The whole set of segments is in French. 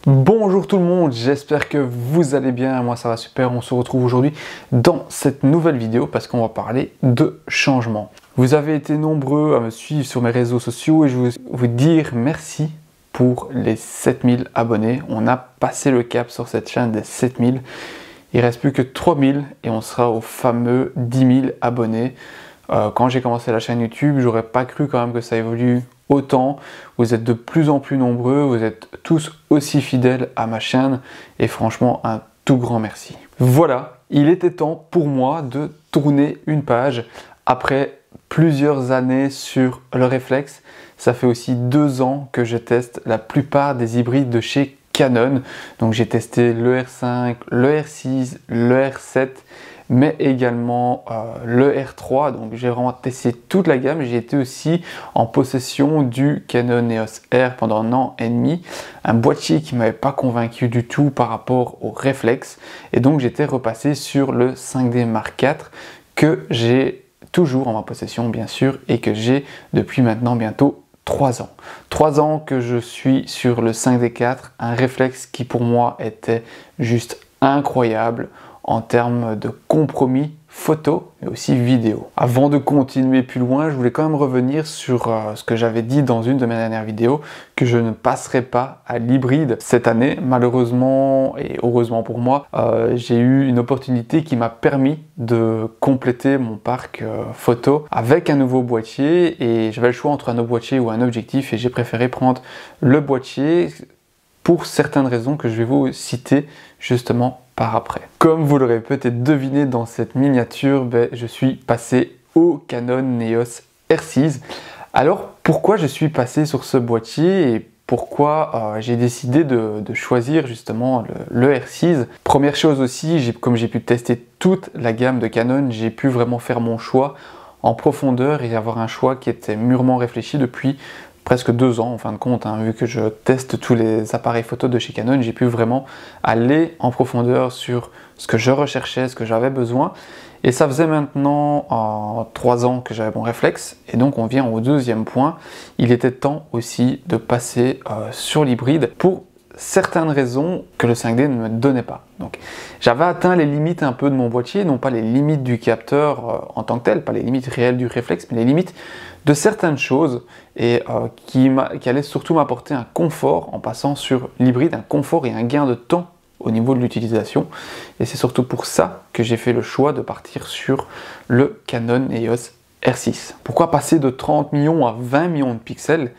Bonjour tout le monde, j'espère que vous allez bien, moi ça va super, on se retrouve aujourd'hui dans cette nouvelle vidéo parce qu'on va parler de changement. Vous avez été nombreux à me suivre sur mes réseaux sociaux et je veux vous dire merci pour les 7000 abonnés. On a passé le cap sur cette chaîne des 7000, il ne reste plus que 3000 et on sera au fameux 10 000 abonnés. Quand j'ai commencé la chaîne YouTube, j'aurais pas cru quand même que ça évolue autant. Vous êtes de plus en plus nombreux, vous êtes tous aussi fidèles à ma chaîne et franchement un tout grand merci. Voilà, il était temps pour moi de tourner une page après plusieurs années sur le réflexe. Ça fait aussi 2 ans que je teste la plupart des hybrides de chez Canon. Donc j'ai testé le R5, le R6, le R7, mais également le R3, donc j'ai vraiment testé toute la gamme. J'ai été aussi en possession du Canon EOS R pendant 1 an et demi, un boîtier qui ne m'avait pas convaincu du tout par rapport au réflexe, et donc j'étais repassé sur le 5D Mark IV que j'ai toujours en ma possession bien sûr, et que j'ai depuis maintenant bientôt 3 ans. 3 ans que je suis sur le 5D4, un réflexe qui pour moi était juste incroyable en termes de compromis photo mais aussi vidéo. Avant de continuer plus loin, je voulais quand même revenir sur ce que j'avais dit dans une de mes dernières vidéos, que je ne passerai pas à l'hybride cette année. Malheureusement et heureusement pour moi, j'ai eu une opportunité qui m'a permis de compléter mon parc photo avec un nouveau boîtier, et j'avais le choix entre un autre boîtier ou un objectif et j'ai préféré prendre le boîtier pour certaines raisons que je vais vous citer justement par après. Comme vous l'aurez peut-être deviné dans cette miniature, je suis passé au Canon EOS R6. Alors pourquoi je suis passé sur ce boîtier et pourquoi j'ai décidé de choisir justement le R6? Première chose aussi, comme j'ai pu tester toute la gamme de Canon, j'ai pu vraiment faire mon choix en profondeur et avoir un choix qui était mûrement réfléchi depuis presque 2 ans en fin de compte, vu que je teste tous les appareils photo de chez Canon, j'ai pu vraiment aller en profondeur sur ce que je recherchais, ce que j'avais besoin. Et ça faisait maintenant 3 ans que j'avais mon réflexe, et donc on vient au deuxième point. Il était temps aussi de passer sur l'hybride pour certaines raisons que le 5D ne me donnait pas. Donc j'avais atteint les limites un peu de mon boîtier, non pas les limites du capteur en tant que tel, pas les limites réelles du réflexe, mais les limites de certaines choses, et qui allaient surtout m'apporter un confort en passant sur l'hybride, un confort et un gain de temps au niveau de l'utilisation. Et c'est surtout pour ça que j'ai fait le choix de partir sur le Canon EOS R6. Pourquoi passer de 30 millions à 20 millions de pixels?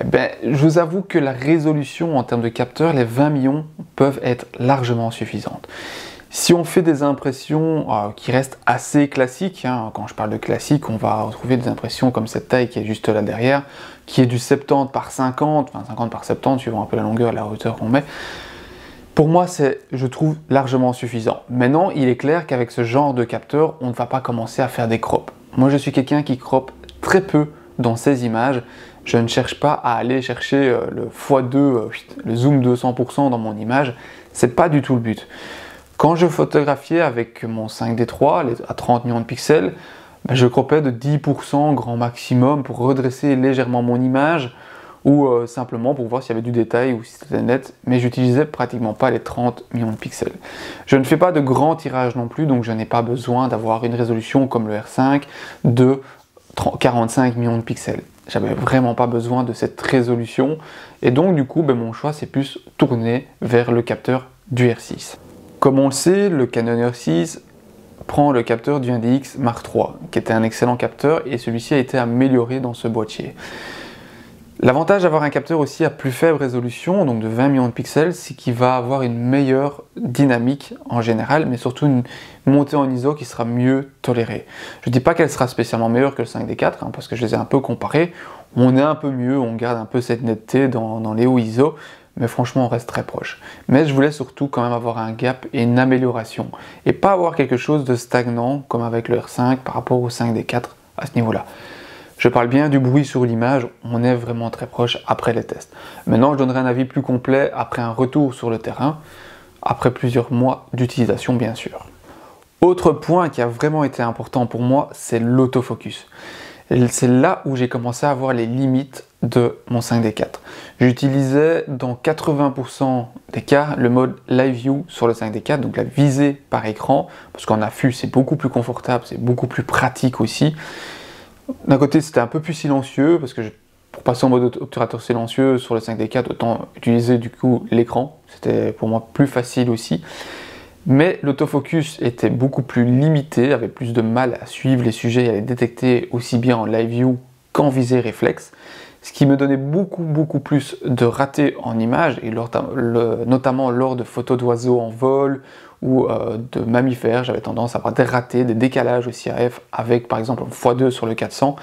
Je vous avoue que la résolution en termes de capteur, les 20 millions peuvent être largement suffisantes. Si on fait des impressions qui restent assez classiques, quand je parle de classique, on va retrouver des impressions comme cette taille qui est juste là derrière, qui est du 70 par 50, enfin 50 par 70, suivant un peu la longueur et la hauteur qu'on met. Pour moi, c'est, je trouve, largement suffisant. Maintenant, il est clair qu'avec ce genre de capteur, on ne va pas commencer à faire des crops. Moi, je suis quelqu'un qui croppe très peu dans ses images. Je ne cherche pas à aller chercher le x2, le zoom 200% dans mon image. C'est pas du tout le but. Quand je photographiais avec mon 5D3 à 30 millions de pixels, je croppais de 10% grand maximum pour redresser légèrement mon image, ou simplement pour voir s'il y avait du détail ou si c'était net, mais j'utilisais pratiquement pas les 30 millions de pixels. Je ne fais pas de grands tirages non plus, donc je n'ai pas besoin d'avoir une résolution comme le R5 de 45 millions de pixels. J'avais vraiment pas besoin de cette résolution, et donc du coup mon choix s'est plus tourné vers le capteur du R6. Comme on le sait, le Canon R6 prend le capteur du INDX Mark III, qui était un excellent capteur, et celui-ci a été amélioré dans ce boîtier. L'avantage d'avoir un capteur aussi à plus faible résolution, donc de 20 millions de pixels, c'est qu'il va avoir une meilleure dynamique en général, mais surtout une montée en ISO qui sera mieux tolérée. Je ne dis pas qu'elle sera spécialement meilleure que le 5D4, parce que je les ai un peu comparés. On est un peu mieux, on garde un peu cette netteté dans les hauts ISO, mais franchement on reste très proche. Mais je voulais surtout quand même avoir un gap et une amélioration, et pas avoir quelque chose de stagnant comme avec le R5 par rapport au 5D4 à ce niveau-là. Je parle bien du bruit sur l'image, on est vraiment très proche après les tests. Maintenant, je donnerai un avis plus complet après un retour sur le terrain, après plusieurs mois d'utilisation bien sûr. Autre point qui a vraiment été important pour moi, c'est l'autofocus. c'est là où j'ai commencé à voir les limites de mon 5D4. J'utilisais dans 80% des cas le mode Live View sur le 5D4, donc la visée par écran, parce qu'en affût c'est beaucoup plus confortable, c'est beaucoup plus pratique aussi. D'un côté c'était un peu plus silencieux, parce que pour passer en mode obturateur silencieux sur le 5D4, autant utiliser du coup l'écran, c'était pour moi plus facile aussi. Mais l'autofocus était beaucoup plus limité, avait plus de mal à suivre les sujets et à les détecter aussi bien en live view qu'en visée réflexe, ce qui me donnait beaucoup plus de ratés en images, et notamment lors de photos d'oiseaux en vol ou de mammifères, j'avais tendance à avoir des ratés, des décalages aussi AF avec par exemple un x2 sur le 400.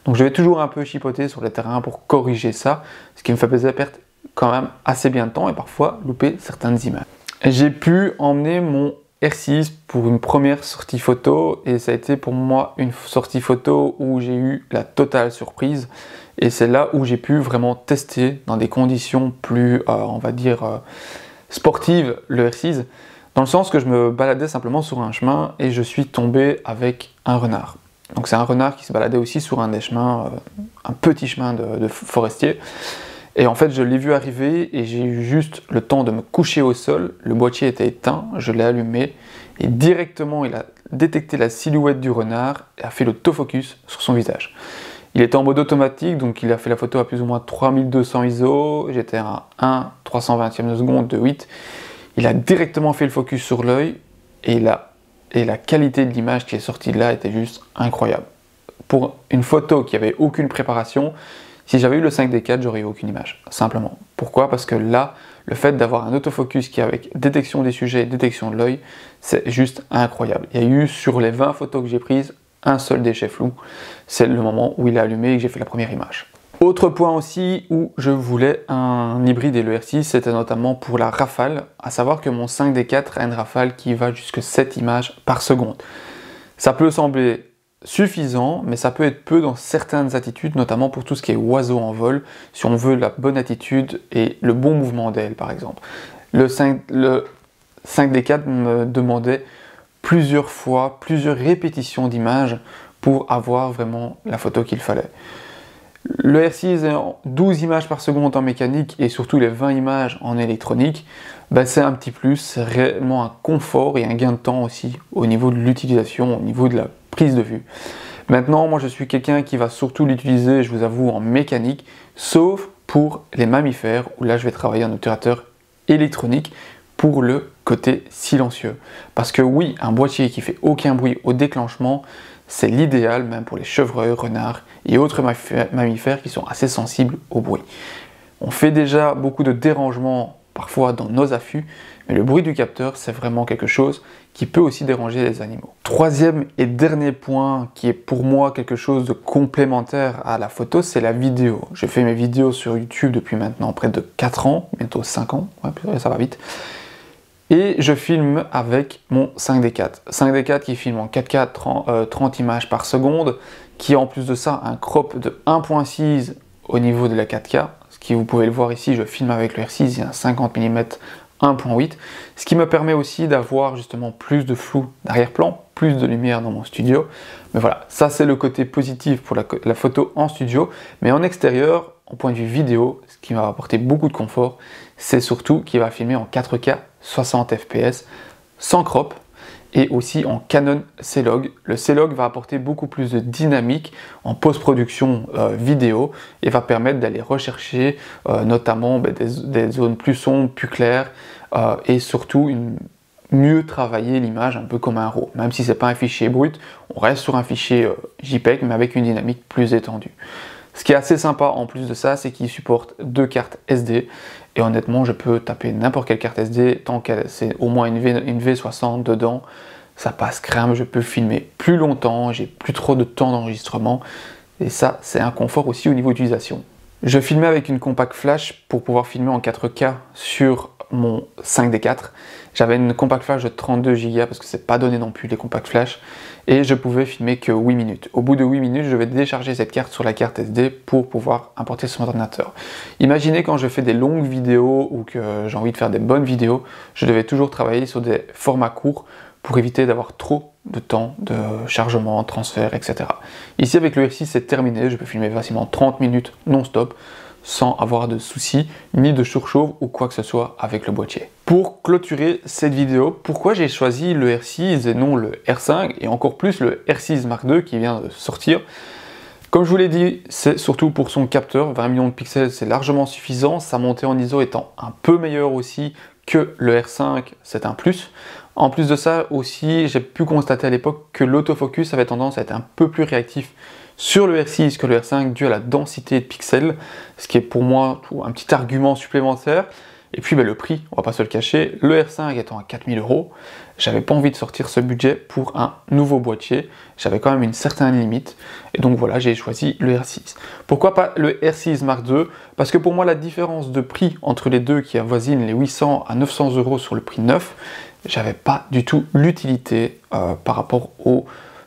Donc je vais toujours un peu chipoter sur le terrain pour corriger ça, ce qui me fait perdre quand même assez bien de temps et parfois louper certaines images. J'ai pu emmener mon R6 pour une première sortie photo et ça a été pour moi une sortie photo où j'ai eu la totale surprise, et c'est là où j'ai pu vraiment tester dans des conditions plus, on va dire, sportives le R6, dans le sens que je me baladais simplement sur un chemin et je suis tombé avec un renard. Donc c'est un renard qui se baladait aussi sur un des chemins, un petit chemin de forestier. Et en fait, je l'ai vu arriver et j'ai eu juste le temps de me coucher au sol. Le boîtier était éteint, je l'ai allumé et directement il a détecté la silhouette du renard et a fait l'autofocus sur son visage. Il était en mode automatique, donc il a fait la photo à plus ou moins 3200 ISO, j'étais à 1/320e de seconde de 8. Il a directement fait le focus sur l'œil et la qualité de l'image qui est sortie de là était juste incroyable. Pour une photo qui avait aucune préparation, si j'avais eu le 5D4, j'aurais eu aucune image, simplement. Pourquoi? Parce que là, le fait d'avoir un autofocus qui est avec détection des sujets et détection de l'œil, c'est juste incroyable. Il y a eu sur les 20 photos que j'ai prises, un seul déchet flou. C'est le moment où il a allumé et que j'ai fait la première image. Autre point aussi où je voulais un hybride et le R6, c'était notamment pour la rafale, à savoir que mon 5D4 a une rafale qui va jusqu'à 7 images par seconde. Ça peut sembler suffisant, mais ça peut être peu dans certaines attitudes, notamment pour tout ce qui est oiseaux en vol, si on veut la bonne attitude et le bon mouvement d'aile par exemple. Le 5D4 me demandait plusieurs fois, plusieurs répétitions d'images pour avoir vraiment la photo qu'il fallait. Le R6 est en 12 images par seconde en mécanique et surtout les 20 images en électronique, c'est un petit plus, c'est réellement un confort et un gain de temps aussi au niveau de l'utilisation, au niveau de la prise de vue. Maintenant, moi je suis quelqu'un qui va surtout l'utiliser, je vous avoue, en mécanique, sauf pour les mammifères, où là je vais travailler en obturateur électronique pour le côté silencieux. Parce que oui, un boîtier qui fait aucun bruit au déclenchement, c'est l'idéal même pour les chevreuils, renards et autres mammifères qui sont assez sensibles au bruit. On fait déjà beaucoup de dérangements parfois dans nos affûts, mais le bruit du capteur, c'est vraiment quelque chose qui peut aussi déranger les animaux. Troisième et dernier point qui est pour moi quelque chose de complémentaire à la photo, c'est la vidéo. Je fais mes vidéos sur YouTube depuis maintenant près de 4 ans, bientôt 5 ans, ouais, ça va vite. Et je filme avec mon 5D4. 5D4 qui filme en 4K 30 images par seconde, qui a en plus de ça un crop de 1.6 au niveau de la 4K, ce qui vous pouvez le voir ici, je filme avec le R6, il y a un 50 mm 1.8, ce qui me permet aussi d'avoir justement plus de flou d'arrière-plan, plus de lumière dans mon studio. Mais voilà, ça c'est le côté positif pour la photo en studio, mais en extérieur, au point de vue vidéo, ce qui m'a apporté beaucoup de confort, c'est surtout qu'il va filmer en 4K 60 fps, sans crop, et aussi en Canon C-Log. Le C-Log va apporter beaucoup plus de dynamique en post-production vidéo et va permettre d'aller rechercher notamment des zones plus sombres, plus claires et surtout mieux travailler l'image un peu comme un RAW. Même si c'est pas un fichier brut, on reste sur un fichier JPEG mais avec une dynamique plus étendue. Ce qui est assez sympa en plus de ça, c'est qu'il supporte 2 cartes SD. Et honnêtement, je peux taper n'importe quelle carte SD, tant que c'est au moins une V60 dedans, ça passe crème, je peux filmer plus longtemps, j'ai plus trop de temps d'enregistrement. Et ça, c'est un confort aussi au niveau d'utilisation. Je filmais avec une compact flash pour pouvoir filmer en 4K sur mon 5D4. J'avais une compact flash de 32 Go parce que c'est pas donné non plus les compact flash. Et je pouvais filmer que 8 minutes. Au bout de 8 minutes, je vais décharger cette carte sur la carte SD pour pouvoir importer sur mon ordinateur. Imaginez quand je fais des longues vidéos ou que j'ai envie de faire des bonnes vidéos, je devais toujours travailler sur des formats courts pour éviter d'avoir trop de temps de chargement, transfert, etc. Ici avec le R6 c'est terminé, je peux filmer facilement 30 minutes non-stop sans avoir de soucis, ni de surchauffe ou quoi que ce soit avec le boîtier. Pour clôturer cette vidéo, pourquoi j'ai choisi le R6 et non le R5 et encore plus le R6 Mark II qui vient de sortir? Comme je vous l'ai dit, c'est surtout pour son capteur, 20 millions de pixels c'est largement suffisant, sa montée en ISO étant un peu meilleure aussi que le R5, c'est un plus. En plus de ça aussi, j'ai pu constater à l'époque que l'autofocus avait tendance à être un peu plus réactif sur le R6 que le R5 dû à la densité de pixels, ce qui est pour moi un petit argument supplémentaire. Et puis le prix, on va pas se le cacher, le R5 étant à 4000 €, j'avais pas envie de sortir ce budget pour un nouveau boîtier, j'avais quand même une certaine limite, et donc voilà, j'ai choisi le R6. Pourquoi pas le R6 Mark II? Parce que pour moi la différence de prix entre les deux qui avoisine les 800 à 900 € sur le prix neuf, j'avais pas du tout l'utilité par rapport aux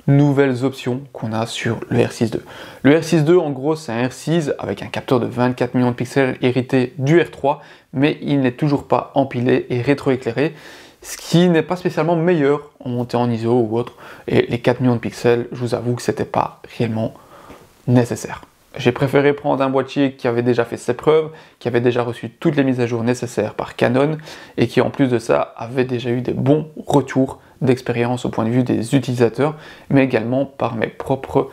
nouvelles options qu'on a sur le R6 II. Le R6 II en gros c'est un R6 avec un capteur de 24 millions de pixels hérité du R3, mais il n'est toujours pas empilé et rétroéclairé, ce qui n'est pas spécialement meilleur en montée en ISO ou autre, et les 4 millions de pixels, je vous avoue que c'était pas réellement nécessaire. J'ai préféré prendre un boîtier qui avait déjà fait ses preuves, qui avait déjà reçu toutes les mises à jour nécessaires par Canon, et qui en plus de ça avait déjà eu des bons retours d'expérience au point de vue des utilisateurs, mais également par mes propres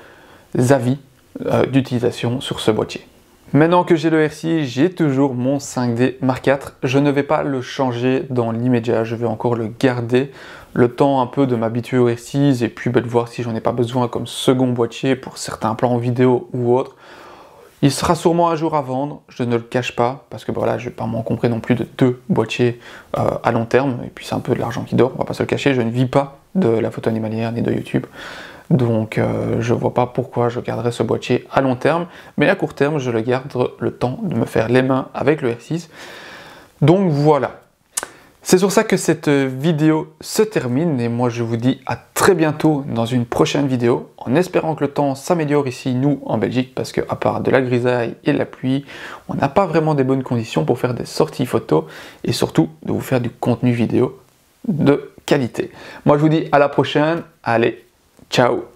avis d'utilisation sur ce boîtier. Maintenant que j'ai le R6, j'ai toujours mon 5D Mark IV. Je ne vais pas le changer dans l'immédiat, je vais encore le garder le temps un peu de m'habituer au R6 et puis de voir si j'en ai pas besoin comme second boîtier pour certains plans vidéo ou autres. Il sera sûrement un jour à vendre, je ne le cache pas, parce que voilà, je ne vais pas m'encombrer non plus de deux boîtiers à long terme, et puis c'est un peu de l'argent qui dort, on va pas se le cacher, je ne vis pas de la photo animalière ni de YouTube. Donc je vois pas pourquoi je garderais ce boîtier à long terme, mais à court terme je le garde le temps de me faire les mains avec le R6. Donc voilà. C'est sur ça que cette vidéo se termine et moi je vous dis à très bientôt dans une prochaine vidéo en espérant que le temps s'améliore ici nous en Belgique parce que à part de la grisaille et de la pluie, on n'a pas vraiment des bonnes conditions pour faire des sorties photos et surtout de vous faire du contenu vidéo de qualité. Moi je vous dis à la prochaine, allez, ciao!